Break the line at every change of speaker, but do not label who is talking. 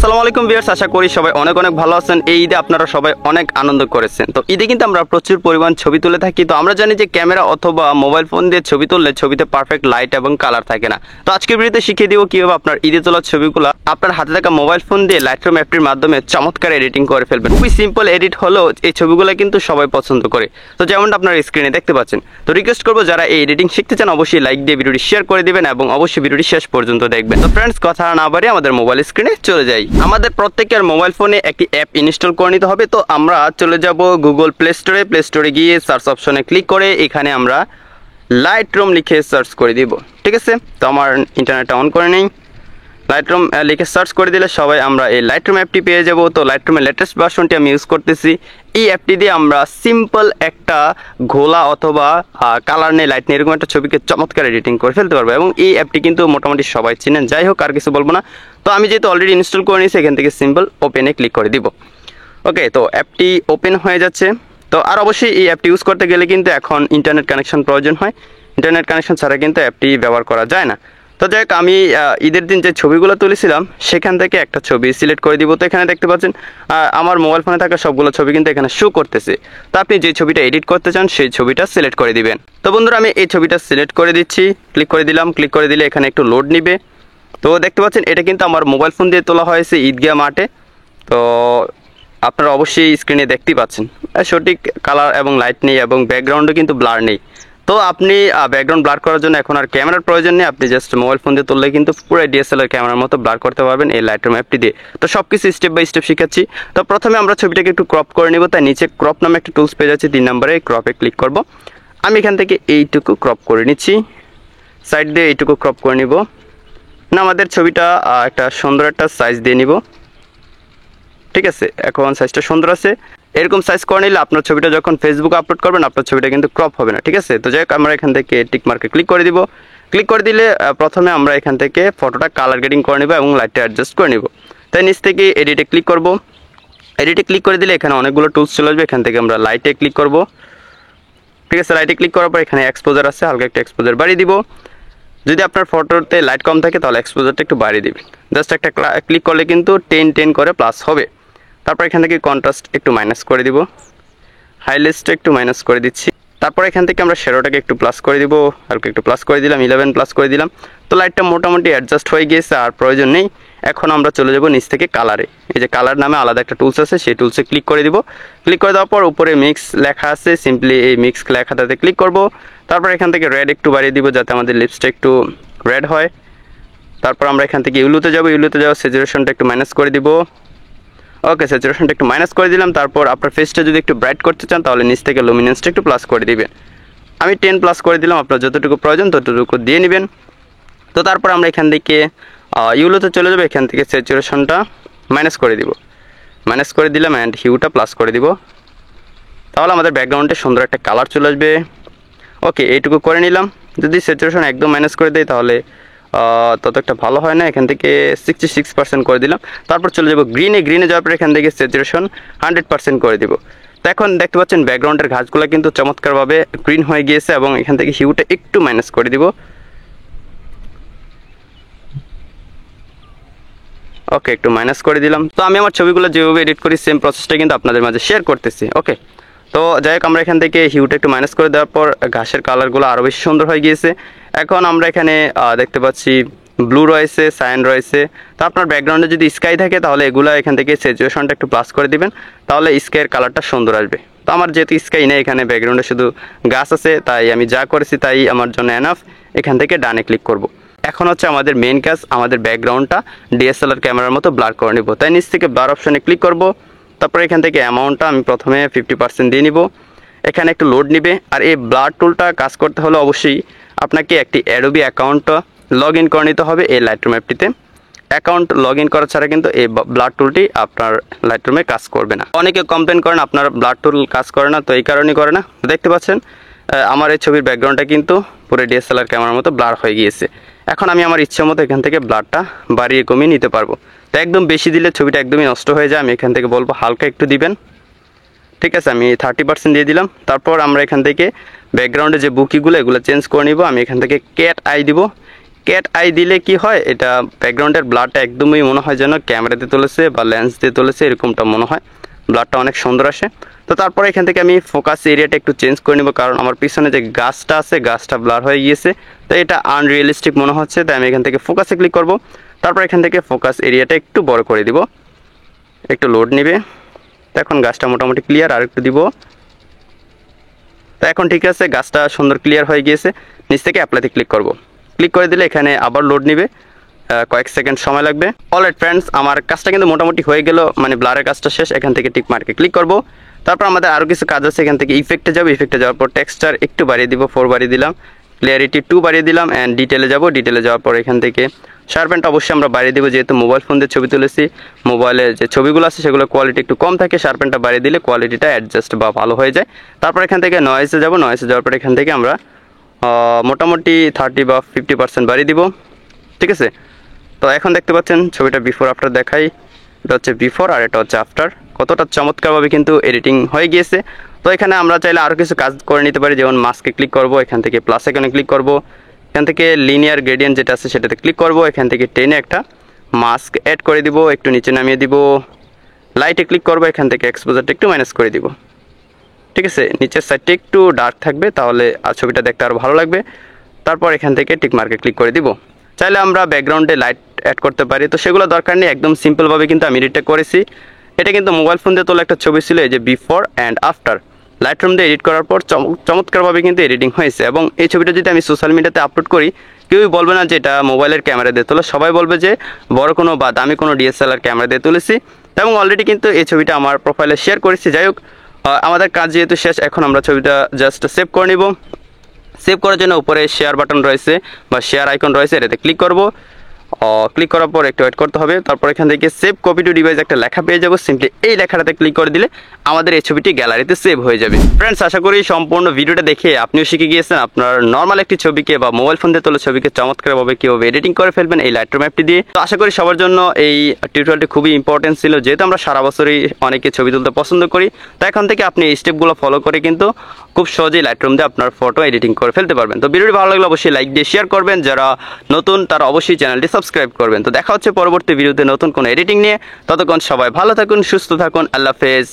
আসসালামু আলাইকুম ভিউয়ার্স, আশা করি সবাই অনেক অনেক ভালো আছেন। এই ঈদে আপনারা সবাই অনেক আনন্দ করেছেন। তো ঈদে কিন্তু আমরা প্রচুর পরিমাণ ছবি তুলে থাকি। তো আমরা জানি যে ক্যামেরা অথবা মোবাইল ফোন দিয়ে ছবি তুললে ছবিতে পারফেক্ট লাইট এবং কালার থাকে না। তো আজকের ভিডিওতে শিখিয়ে দিব কিভাবে আপনার ঈদে তোলা ছবিগুলো আপনার হাতে থাকা মোবাইল ফোন দিয়ে লাইটরুম অ্যাপটির মাধ্যমে চমৎকার এডিটিং করে ফেলবেন। খুবই সিম্পল এডিট হলেও এই ছবিগুলো কিন্তু সবাই পছন্দ করে। তো যেমনটা আপনার স্ক্রিনে দেখতে পাচ্ছেন। তো রিকোয়েস্ট করবো যারা এই এডিটিং শিখতে চান অবশ্যই লাইক দিয়ে ভিডিওটি শেয়ার করে দিবেন এবং অবশ্যই ভিডিওটি শেষ পর্যন্ত দেখবেন। তো ফ্রেন্ডস, কথা না বাড়িয়ে আমাদের মোবাইল স্ক্রিনে চলে যাই। আমাদের প্রত্যেকের মোবাইল ফোনে একটি অ্যাপ ইনস্টল করে নিতে হবে। তো আমরা চলে যাব গুগল প্লে স্টোরে গিয়ে সার্চ অপশনে ক্লিক করে এখানে আমরা লাইটরুম লিখে সার্চ করে দিব। ঠিক আছে, তো আমার ইন্টারনেটটা অন করে নেই। লাইটরুম লিখে সার্চ করে দিলে সবাই আমরা এই লাইটরুম অ্যাপটি পেয়ে যাব। তো লাইটরুমের লেটেস্ট ভার্সনটি আমি ইউজ করতেছি। এই অ্যাপটি দিয়ে আমরা সিম্পল একটা ঘোলা অথবা কালার নেই লাইট নেই এরকম একটা ছবিকে চমৎকার এডিটিং করে ফেলতে পারবো এবং এই অ্যাপটি কিন্তু মোটামুটি সবাই চিনেন। যাই হোক, আর কিছু বলবো না। তো আমি যেহেতু অলরেডি ইনস্টল করে নিয়েছি, এখান থেকে সিম্পল ওপেনে ক্লিক করে দিব। ওকে, তো অ্যাপটি ওপেন হয়ে যাচ্ছে। তো আর অবশ্যই এই অ্যাপটি ইউজ করতে গেলে কিন্তু এখন ইন্টারনেট কানেকশন প্রয়োজন হয়। ইন্টারনেট কানেকশন ছাড়া কিন্তু অ্যাপটি ব্যবহার করা যায় না। তো যাই হোক, আমি ঈদের দিন যে ছবিগুলো তুলেছিলাম সেখান থেকে একটা ছবি সিলেক্ট করে দিব। তো এখানে দেখতে পাচ্ছেন আমার মোবাইল ফোনে থাকা সবগুলো ছবি কিন্তু এখানে শো করতেছে। তো আপনি যে ছবিটা এডিট করতে চান সেই ছবিটা সিলেক্ট করে দিবেন। তো বন্ধুরা, আমি এই ছবিটা সিলেক্ট করে দিচ্ছি। ক্লিক করে দিলাম। ক্লিক করে দিলে এখানে একটু লোড নিবে। তো দেখতে পাচ্ছেন এটা কিন্তু আমার মোবাইল ফোন দিয়ে তোলা হয়েছে ঈদগাহ মাঠে। তো আপনারা অবশ্যই স্ক্রিনে দেখতেই পাচ্ছেন সঠিক কালার এবং লাইট নেই এবং ব্যাকগ্রাউন্ডও কিন্তু ব্লার নেই। তো আপনি ব্যাকগ্রাউন্ড ব্লার করার জন্য এখন আর ক্যামেরার প্রয়োজন নেই। আপনি জাস্ট মোবাইল ফোন দিয়ে তুললে কিন্তু পুরো ডিএসএলআর ক্যামেরার মতো ব্লার করতে পারবেন এই লাইটরুম অ্যাপটি দিয়ে। তো সব কিছু স্টেপ বাই স্টেপ শিখাচ্ছি। তো প্রথমে আমরা ছবিটাকে একটু ক্রপ করে নেব। তাই নিচে ক্রপ নামে একটা টুলস পেয়ে যাচ্ছি, 3 নম্বরে ক্রপে ক্লিক করব। আমি এখান থেকে এইটুকু ক্রপ করে নিচ্ছি, সাইড দিয়ে এইটুকু ক্রপ করে নিব। না, আমাদের ছবিটা একটা সুন্দর একটা সাইজ দিয়ে নিব। ঠিক আছে, এখন সাইজটা সুন্দর আছে। এরকম সাইজ করে নিলে আপনার ছবিটা যখন ফেসবুকে আপলোড করবেন আপনার ছবিটা কিন্তু ক্রপ হবে না। ঠিক আছে, তো যাই হোক, আমরা এখান থেকে টিক মার্কে ক্লিক করে দিব। ক্লিক করে দিলে প্রথমে আমরা এখান থেকে ফটোটা কালার গ্রেডিং করে নেব এবং লাইটটা অ্যাডজাস্ট করে নেব। তাই নিচ থেকে এডিটে ক্লিক করব। এডিটে ক্লিক করে দিলে এখানে অনেকগুলো টুলস চলে আসবে। এখান থেকে আমরা লাইটে ক্লিক করব। ঠিক আছে, লাইটে ক্লিক করার পর এখানে এক্সপোজার আছে, হালকা একটা এক্সপোজার বাড়িয়ে দিব। যদি আপনার ফটোতে লাইট কম থাকে তাহলে এক্সপোজারটা একটু বাড়িয়ে দিবেন। জাস্ট একটা ক্লিক করলে কিন্তু 10 করে প্লাস হবে। তারপর এখান থেকে কন্ট্রাস্ট একটু মাইনাস করে দিব, হাইলাইটসটা একটু মাইনাস করে দিচ্ছি। তারপর এখান থেকে আমরা শ্যাডোটাকে একটু প্লাস করে দিব, হালকা একটু প্লাস করে দিলাম, 11 প্লাস করে দিলাম। তো লাইটটা মোটামুটি অ্যাডজাস্ট হয়ে গিয়েছে, আর প্রয়োজন নেই। এখন আমরা চলে যাব নিচ থেকে কালারে। এই যে কালার নামে আলাদা একটা টুলস আছে, সেই টুলসে ক্লিক করে দিব। ক্লিক করে দেওয়ার পর উপরে মিক্স লেখা আছে, সিম্পলি এই মিক্স লেখাটাতে ক্লিক করব। তারপর এখান থেকে রেড একটু বাড়িয়ে দিব যাতে আমাদের লিপসটা একটু রেড হয়। তারপর আমরা এখান থেকে ইউলুতে যাব স্যাচুরেশনটা একটু মাইনাস করে দিব। ওকে, স্যাচুরেশনটা একটু মাইনাস করে দিলাম। তারপর আপনার ফেসটা যদি একটু ব্রাইট করতে চান তাহলে নিচ থেকে লুমিনেন্সটা একটু প্লাস করে দিবেন। আমি 10 প্লাস করে দিলাম, আপনার যতটুকু প্রয়োজন ততটুকু দিয়ে নেবেন। তো তারপর আমরা এখান থেকে ইউলোতে চলে যাবো। এখান থেকে স্যাচুরেশনটা মাইনাস করে দিব, মাইনাস করে দিলাম অ্যান্ড হিউটা প্লাস করে দিব। তাহলে আমাদের ব্যাকগ্রাউন্ডে সুন্দর একটা কালার চলে আসবে। ওকে, এইটুকু করে নিলাম। যদি স্যাচুরেশন একদম মাইনাস করে দেয় তাহলে তত একটা ভালো হয় না। এখান থেকে 66% করে দিলাম। তারপর চলে যাব গ্রিনে যাওয়ার পর এখান থেকে স্যাচুরেশন 100% করে দিব। তো এখন দেখতে পাচ্ছেন ব্যাকগ্রাউন্ডের ঘাসগুলো কিন্তু চমৎকারভাবে গ্রিন হয়ে গিয়েছে এবং এখান থেকে হিউটা একটু মাইনাস করে দিব। ওকে, একটু মাইনাস করে দিলাম। তো আমি আমার ছবিগুলো যেভাবে এডিট করি সেম প্রসেসটা কিন্তু আপনাদের মাঝে শেয়ার করতেছি। ওকে, তো যাই হোক, আমরা এখান থেকে হিউটা একটু মাইনাস করে দেওয়ার পর ঘাসের কালারগুলো আরও বেশি সুন্দর হয়ে গিয়েছে। এখন আমরা এখানে দেখতে পাচ্ছি ব্লু রয়েছে, সায়ান রয়েছে। তো আপনার ব্যাকগ্রাউন্ডে যদি স্কাই থাকে তাহলে এগুলো এখান থেকে স্যাচুরেশনটা একটু প্লাস করে দিবেন, তাহলে স্কাইয়ের কালারটা সুন্দর আসবে। তো আমার যেহেতু স্কাই নেই, এখানে ব্যাকগ্রাউন্ডে শুধু গাছ আছে, তাই আমি যা করেছি তাই আমার জন্য এনাফ। এখান থেকে ডানে ক্লিক করব। এখন হচ্ছে আমাদের মেন কাজ, আমাদের ব্যাকগ্রাউন্ডটা ডিএসএলআর ক্যামেরার মতো ব্লার করে নিব। তাই নিচ থেকে ব্লার অপশনে ক্লিক করব। তারপর এখান থেকে অ্যামাউন্টটা আমি প্রথমে 50% দিয়ে নিব। এখানে একটু লোড নিবে। আর এই ব্লার টুলটা কাজ করতে হলে অবশ্যই আপনাকে একটি অ্যাডোবি অ্যাকাউন্ট লগ ইন করে নিতে হবে এই লাইটরুম অ্যাপটিতে। অ্যাকাউন্ট লগ ইন করা ছাড়া কিন্তু এই ব্লার টুলটি আপনার লাইটরুমে কাজ করবে না। অনেকে কমপ্লেন করেন আপনার ব্লার টুল কাজ করে না, তো এই কারণেই করে না। দেখতে পাচ্ছেন আমার এই ছবির ব্যাকগ্রাউন্ডটা কিন্তু পুরো ডিএসএলআর ক্যামেরার মতো ব্লার হয়ে গিয়েছে। এখন আমি আমার ইচ্ছা মতো এখান থেকে ব্লারটা বাড়িয়ে কমিয়ে নিতে পারবো। তো একদম বেশি দিলে ছবিটা একদমই নষ্ট হয়ে যায়। আমি এখান থেকে বলবো হালকা একটু দিবেন। ঠিক আছে, আমি 30% দিয়ে দিলাম। তারপর আমরা এখান থেকে ব্যাকগ্রাউন্ডে যে বুকিগুলো এগুলো চেঞ্জ করে নিব। আমি এখান থেকে ক্যাট আই দিব। ক্যাট আই দিলে কি হয়, এটা ব্যাকগ্রাউন্ডের ব্লারটা একদমই মনে হয় যেন ক্যামেরাতে তুলেছে বা লেন্স দিয়ে তুলেছে, এরকমটা মনে হয়। ব্লারটা অনেক সুন্দর আসে। তো তারপরে এখান থেকে আমি ফোকাস এরিয়াটা একটু চেঞ্জ করে নেব, কারণ আমার পিছনে যে গাছটা আছে গাছটা ব্লার হয়ে গিয়েছে, তো এটা আনরিয়েলিস্টিক মনে হচ্ছে। তাই আমি এখান থেকে ফোকাসে ক্লিক করব। তারপর এখান থেকে ফোকাস এরিয়াটা একটু বড় করে দিব, একটু লোড নেবে। তো এখন গাছটা মোটামুটি ক্লিয়ার, আর একটু দিব। তো এখন ঠিক আছে, গাছটা সুন্দর ক্লিয়ার হয়ে গিয়েছে। নিচ থেকে অ্যাপ্লাইতে ক্লিক করব। ক্লিক করে দিলে এখানে আবার লোড নেবে, কয়েক সেকেন্ড সময় লাগবে। অলরাইট ফ্রেন্ডস, আমার কাজটা কিন্তু মোটামুটি হয়ে গেল, মানে ব্লারের কাজটা শেষ। এখান থেকে টিক মার্কে ক্লিক করব। তারপর আমাদের আরও কিছু কাজ আছে। এখান থেকে ইফেক্টে যাব, ইফেক্টে যাওয়ার পর টেক্সচার একটু বাড়িয়ে দিব, 4 বাড়িয়ে দিলাম, ক্লিয়ারিটি 2 বাড়িয়ে দিলাম, অ্যান্ড ডিটেলে যাব। ডিটেলে যাওয়ার পর এখান থেকে শার্পেনটা অবশ্যই আমরা বাড়িয়ে দেবো, যেহেতু মোবাইল ফোন দিয়ে ছবি তুলেছি। মোবাইলে যে ছবিগুলো আছে সেগুলো কোয়ালিটি একটু কম থাকে, শার্পেনটা বাড়িয়ে দিলে কোয়ালিটিটা অ্যাডজাস্ট বা ভালো হয়ে যায়। তারপর এখান থেকে নয়েসে যাব, নয়েসে যাওয়ার পর এখান থেকে আমরা মোটামুটি 30 বা 50% বাড়িয়ে দিব, ঠিক আছে। তো এখন দেখতে পাচ্ছেন ছবিটা বিফোর আফটার দেখাই, এটা হচ্ছে বিফোর আর এটা হচ্ছে আফটার। কতটা চমৎকারভাবে কিন্তু এডিটিং হয়ে গিয়েছে। তো এখানে আমরা চাইলে আরও কিছু কাজ করে নিতে পারি, যেমন মাস্কে ক্লিক করব, এখান থেকে প্লাস আইকনে ক্লিক করব, এখান থেকে লিনিয়ার গ্রেডিয়েন্ট যেটা আছে সেটাতে ক্লিক করব, এখান থেকে টেনে একটা মাস্ক অ্যাড করে দিব, একটু নিচে নামিয়ে দিব, লাইটে ক্লিক করব, এখান থেকে এক্সপোজারটা একটু মাইনাস করে দিব, ঠিক আছে। নিচের সাইডটা একটু ডার্ক থাকবে, তাহলে আর ছবিটা দেখতে আরও ভালো লাগবে। তারপর এখান থেকে টিক মার্কে ক্লিক করে দিব। চাইলে আমরা ব্যাকগ্রাউন্ডে লাইট অ্যাড করতে পারি, তো সেগুলো দরকার নেই, একদম সিম্পলভাবে কিন্তু আমি এডিটটা করেছি। এটা কিন্তু মোবাইল ফোন দিয়ে তোলা একটা ছবি ছিল, এই যে বিফোর অ্যান্ড আফটার। লাইটরুম দিয়ে এডিট করার পর চমৎকারভাবে কিন্তু এডিটিং হয়েছে। এবং এই ছবিটা যদি আমি সোশ্যাল মিডিয়াতে আপলোড করি, কেউই বলবে না যে এটা মোবাইলের ক্যামেরা দিয়ে তোলা, সবাই বলবে যে বড় কোনো বা দামি কোনো ডিএসএলআর ক্যামেরা দিয়ে তুলেছি। এবং অলরেডি কিন্তু এই ছবিটা আমার প্রোফাইলে শেয়ার করেছি। যাই হোক, আমাদের কাজ যেহেতু শেষ, এখন আমরা ছবিটা জাস্ট সেভ করে নিব। সেভ করার জন্য উপরে শেয়ার বাটন রয়েছে বা শেয়ার আইকন রয়েছে, এটাতে ক্লিক করব। ক্লিক করার পর একটু ওয়েট করতে হবে। তারপর এখান থেকে সেভ কপি টু ডিভাইস একটা লেখা পেয়ে যাবো, সিম্পলি এই লেখাটাতে ক্লিক করে দিলে আমাদের এই ছবিটি গ্যালারিতে সেভ হয়ে যাবে। ফ্রেন্ডস, আশা করি সম্পূর্ণ ভিডিওটা দেখে আপনিও শিখে গিয়েছেন আপনার নর্মাল একটি ছবিকে বা মোবাইল ফোন দিয়ে তোলা ছবিকে চমৎকারভাবে কীভাবে এডিটিং করে ফেলবেন এই লাইটরুম অ্যাপটি দিয়ে। তো আশা করি সবার জন্য এই টিউটোরিয়ালটি খুবই ইম্পর্টেন্ট ছিল, যেহেতু আমরা সারা বছরই অনেকে ছবি তুলতে পছন্দ করি। তো এখন থেকে আপনি এই স্টেপগুলো ফলো করে কিন্তু খুব সহজেই লাইটরুম দিয়ে আপনার ফটো এডিটিং করে ফেলতে পারবেন। তো ভিডিওটি ভালো লাগলে অবশ্যই লাইক দিয়ে শেয়ার করবেন, যারা নতুন তারা অবশ্যই চ্যানেলটি সাবস্ক্রাইব করবেন। তো দেখা হচ্ছে পরবর্তী ভিডিওতে নতুন কোনো এডিটিং নিয়ে। ততক্ষণ সবাই ভালো থাকুন, সুস্থ থাকুন, আল্লাহ হাফেজ।